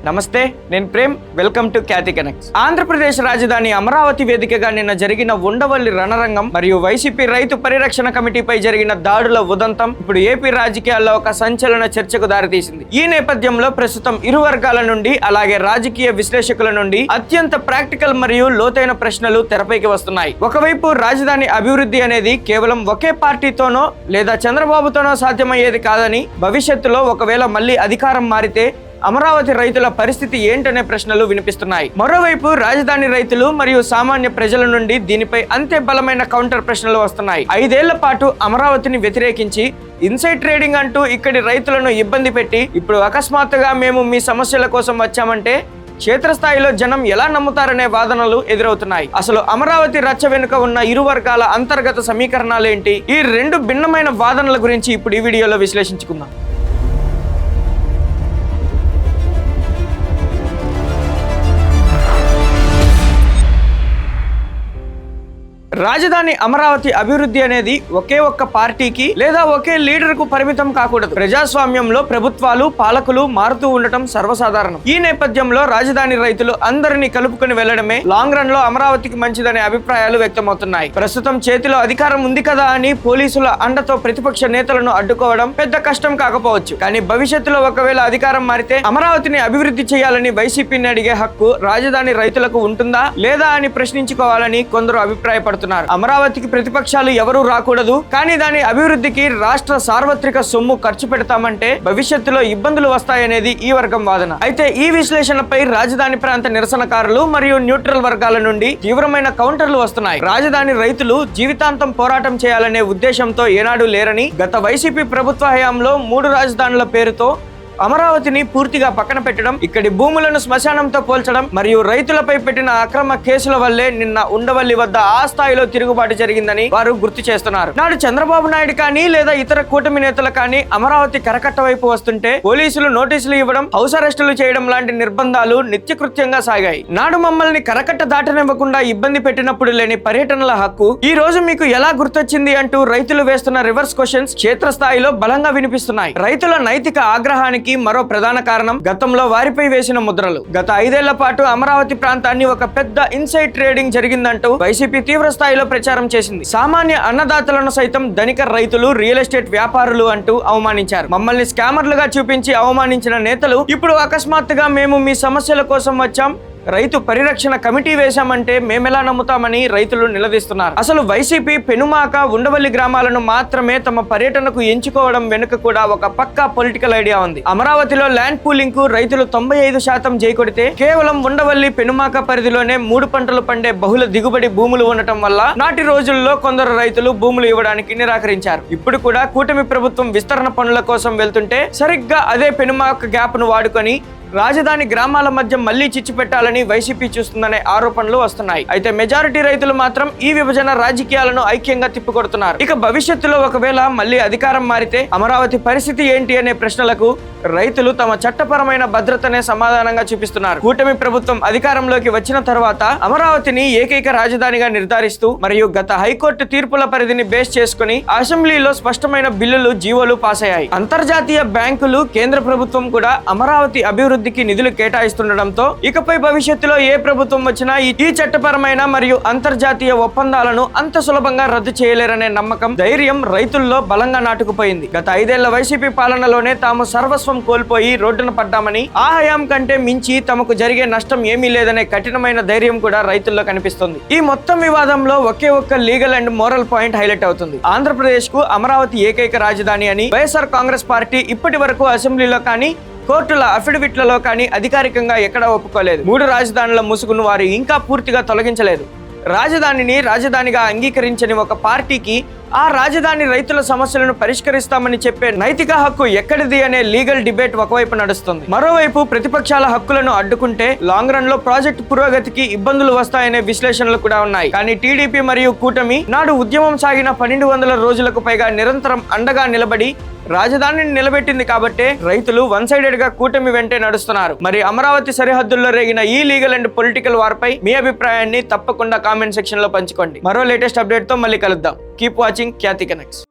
నమస్తే, నేను Prem. Welcome to Khyati connects. Andhra Pradesh రాజధాని అమరావతి వేదికగా నిన్న జరిగిన ఉండవల్లి రణరంగం మరియు వైసీపీ రైతు పరిరక్షణ కమిటీపై జరిగిన దాడుల ఉదంతం ఇప్పుడు ఏపీ రాజకీయాల్లో ఒక సంచలన చర్చకు దారితీసింది. ఈ నేపథ్యంలో ప్రస్తుతం ఇరు వర్గాల నుండి అలాగే రాజకీయ విశ్లేషకుల నుండి అత్యంత ప్రాక్టికల్ మరియు లోతైన ప్రశ్నలు తెరపైకి వస్తున్నాయి. ఒకవైపు రాజధాని అభివృద్ధి అనేది కేవలం ఒకే పార్టీతోనో లేదా చంద్రబాబుతోనో సాధ్యమయ్యేది కాదని, భవిష్యత్తులో ఒకవేళ మళ్ళీ అధికారం మారితే అమరావతి రైతుల పరిస్థితి ఏంటనే ప్రశ్నలు వినిపిస్తున్నాయి. మరోవైపు రాజధాని రైతులు మరియు సామాన్య ప్రజల నుండి దీనిపై అంతే బలమైన కౌంటర్ ప్రశ్నలు వస్తున్నాయి. 5 ఏళ్ల పాటు అమరావతిని వ్యతిరేకించి ఇన్సైడ్ ట్రేడింగ్ అంటూ ఇక్కడి రైతులను ఇబ్బంది పెట్టి ఇప్పుడు అకస్మాత్తుగా మేము మీ సమస్యల కోసం వచ్చామంటే క్షేత్రస్థాయిలో జనం ఎలా నమ్ముతారనే వాదనలు ఎదురవుతున్నాయి. అసలు అమరావతి రచ్చ వెనుక ఉన్న ఇరు వర్గాల అంతర్గత సమీకరణాలేంటి? ఈ రెండు భిన్నమైన వాదనల గురించి ఇప్పుడు ఈ వీడియోలో విశ్లేషించుకుందాం. రాజధాని అమరావతి అభివృద్ధి అనేది ఒకే ఒక్క పార్టీకి లేదా ఒకే లీడర్ కు పరిమితం కాకూడదు. ప్రజాస్వామ్యంలో ప్రభుత్వాలు, పాలకులు మారుతూ ఉండటం సర్వసాధారణం. ఈ నేపథ్యంలో రాజధాని రైతులు అందరినీ కలుపుకుని వెళ్లడమే లాంగ్ రన్ లో అమరావతికి మంచిదనే అభిప్రాయాలు వ్యక్తమవుతున్నాయి. ప్రస్తుతం చేతిలో అధికారం ఉంది కదా అని పోలీసుల అండతో ప్రతిపక్ష నేతలను అడ్డుకోవడం పెద్ద కష్టం కాకపోవచ్చు. కానీ భవిష్యత్తులో ఒకవేళ అధికారం మారితే అమరావతిని అభివృద్ధి చేయాలని వైసీపీని అడిగే హక్కు రాజధాని రైతులకు ఉంటుందా లేదా అని ప్రశ్నించుకోవాలని కొందరు అభిప్రాయపడుతున్నారు. అమరావతికి ప్రతిపక్షాలు ఎవరూ రాకూడదు, కానీ దాని అభివృద్ధికి రాష్ట్ర సార్వత్రిక సొమ్ము ఖర్చు పెడతామంటే భవిష్యత్తులో ఇబ్బందులు వస్తాయనేది ఈ వర్గం వాదన. అయితే ఈ విశ్లేషణపై రాజధాని ప్రాంత నిరసనకారులు మరియు న్యూట్రల్ వర్గాల నుండి తీవ్రమైన కౌంటర్లు వస్తున్నాయి. రాజధాని రైతులు జీవితాంతం పోరాటం చేయాలనే ఉద్దేశంతో ఏనాడు లేరని, గత వైసీపీ ప్రభుత్వ హయాంలో 3 రాజధానుల పేరుతో అమరావతిని పూర్తిగా పక్కన పెట్టడం, ఇక్కడి భూములను శ్మశానంతో పోల్చడం మరియు రైతులపై పెట్టిన అక్రమ కేసుల వల్లే నిన్న ఉండవల్లి వద్ద ఆ స్థాయిలో తిరుగుబాటు జరిగిందని వారు గుర్తు చేస్తున్నారు. నాడు చంద్రబాబు నాయుడు కానీ లేదా ఇతర కూటమి నేతలు కానీ అమరావతి కరకట్ట వైపు వస్తుంటే పోలీసులు నోటీసులు ఇవ్వడం, హౌస్ అరెస్టులు చేయడం లాంటి నిర్బంధాలు నిత్యకృత్యంగా సాగాయి. నాడు మమ్మల్ని కరకట్ట దాటనివ్వకుండా ఇబ్బంది పెట్టినప్పుడు లేని పర్యటనల హక్కు ఈ రోజు మీకు ఎలా గుర్తొచ్చింది అంటూ రైతులు వేస్తున్న రివర్స్ క్వశ్చన్స్ క్షేత్రస్థాయిలో బలంగా వినిపిస్తున్నాయి. రైతుల నైతిక ఆగ్రహానికి మరో ప్రధాన కారణం గతంలో వారిపై వేసిన ముద్రలు. గత 5 ఏళ్ల పాటు అమరావతి ప్రాంతాన్ని ఒక పెద్ద ఇన్సైడ్ ట్రేడింగ్ జరిగిందంటూ వైసీపీ తీవ్ర స్థాయిలో ప్రచారం చేసింది. సామాన్య అన్నదాతలను సైతం ధనిక రైతులు, రియల్ ఎస్టేట్ వ్యాపారులు అంటూ అవమానించారు. మమ్మల్ని స్కామర్లుగా చూపించి అవమానించిన నేతలు ఇప్పుడు అకస్మాత్తుగా మేము మీ సమస్యల కోసం వచ్చాం, రైతు పరిరక్షణ కమిటీ వేశామంటే మేమెలా నమ్ముతామని రైతులు నిలదీస్తున్నారు. అసలు వైసీపీ పెనుమాక, ఉండవల్లి గ్రామాలను మాత్రమే తమ పర్యటనకు ఎంచుకోవడం వెనుక కూడా ఒక పక్కా పొలిటికల్ ఐడియా ఉంది. అమరావతిలో ల్యాండ్ పూలింగ్ కు రైతులు 95% జైకొడితే కేవలం ఉండవల్లి, పెనుమాక పరిధిలోనే 3 పంటలు పండే బహుళ దిగుబడి భూములు ఉండటం వల్ల నాటి రోజుల్లో కొందరు రైతులు భూములు ఇవ్వడానికి నిరాకరించారు. ఇప్పుడు కూడా కూటమి ప్రభుత్వం విస్తరణ పనుల కోసం వెళ్తుంటే సరిగ్గా అదే పెనుమాక గ్యాప్ ను వాడుకొని రాజధాని గ్రామాల మధ్య మళ్లీ చిచ్చు పెట్టాలని వైసీపీ చూస్తుందనే ఆరోపణలు వస్తున్నాయి. అయితే మెజారిటీ రైతులు మాత్రం ఈ విభజన రాజకీయాలను ఐక్యంగా తిప్పికొడుతున్నారు. ఇక భవిష్యత్తులో ఒకవేళ మళ్లీ అధికారం మారితే అమరావతి పరిస్థితి ఏంటి అనే ప్రశ్నలకు రైతులు తమ చట్టపరమైన భద్రతనే సమాధానంగా చూపిస్తున్నారు. కూటమి ప్రభుత్వం అధికారంలోకి వచ్చిన తర్వాత అమరావతిని ఏకైక రాజధానిగా నిర్ధారిస్తూ మరియు గత హైకోర్టు తీర్పుల పరిధిని బేస్ చేసుకుని అసెంబ్లీలో స్పష్టమైన బిల్లులు, జీవోలు పాస్ అయ్యాయి. అంతర్జాతీయ బ్యాంకులు, కేంద్ర ప్రభుత్వం కూడా అమరావతి అభివృద్ధి నిధులు కేటాయిస్తుండటంతో ఇకపై భవిష్యత్తులో ఏ ప్రభుత్వం వచ్చినా ఈ చట్టపరమైన మరియు అంతర్జాతీయ ఒప్పందాలను అంత సులభంగా రద్దు చేయలేరనే నమ్మకం, ధైర్యం రైతుల్లో బలంగా నాటుకుపోయింది. గత 5 ఏళ్ల వైసీపీ పాలనలోనే తాము సర్వస్వం కోల్పోయి రోడ్డున పడ్డామని, ఆ హయాం కంటే మించి తమకు జరిగే నష్టం ఏమీ లేదనే కఠినమైన ధైర్యం కూడా రైతుల్లో కనిపిస్తుంది. ఈ మొత్తం వివాదంలో ఒకే ఒక్క legal and moral point highlight అవుతుంది. ఆంధ్రప్రదేశ్ కు అమరావతి ఏకైక రాజధాని అని వైఎస్ఆర్ కాంగ్రెస్ పార్టీ ఇప్పటి వరకు అసెంబ్లీలో కానీ కోర్టుల అఫిడవిట్లలో కానీ అధికారికంగా ఎక్కడా ఒప్పుకోలేదు. 3 రాజధానుల ముసుగును వారు ఇంకా పూర్తిగా తొలగించలేదు. రాజధానిని రాజధానిగా అంగీకరించని ఒక పార్టీకి ఆ రాజధాని రైతుల సమస్యలను పరిష్కరిస్తామని చెప్పే నైతిక హక్కు ఎక్కడిది అనే లీగల్ డిబేట్ ఒకవైపు నడుస్తుంది. మరోవైపు ప్రతిపక్షాల హక్కులను అడ్డుకుంటే లాంగ్ రన్ లో ప్రాజెక్టు పురోగతికి ఇబ్బందులు వస్తాయనే విశ్లేషణలు కూడా ఉన్నాయి. కానీ టీడీపీ మరియు కూటమి నాడు ఉద్యమం సాగిన 1200 రోజులకు పైగా నిరంతరం అండగా నిలబడి రాజధానిని నిలబెట్టింది కాబట్టే రైతులు వన్ సైడెడ్ గా కూటమి వెంటే నడుస్తున్నారు. మరి అమరావతి సరిహద్దుల్లో రేగిన ఈ లీగల్ అండ్ పొలిటికల్ వార్ పై మీ అభిప్రాయాన్ని తప్పకుండా కామెంట్ సెక్షన్ లో పంచుకోండి. మరో లేటెస్ట్ అప్డేట్ తో మళ్ళీ కలుద్దాం. కీప్ వాచింగ్ ఖ్యాతి కనెక్ట్స్.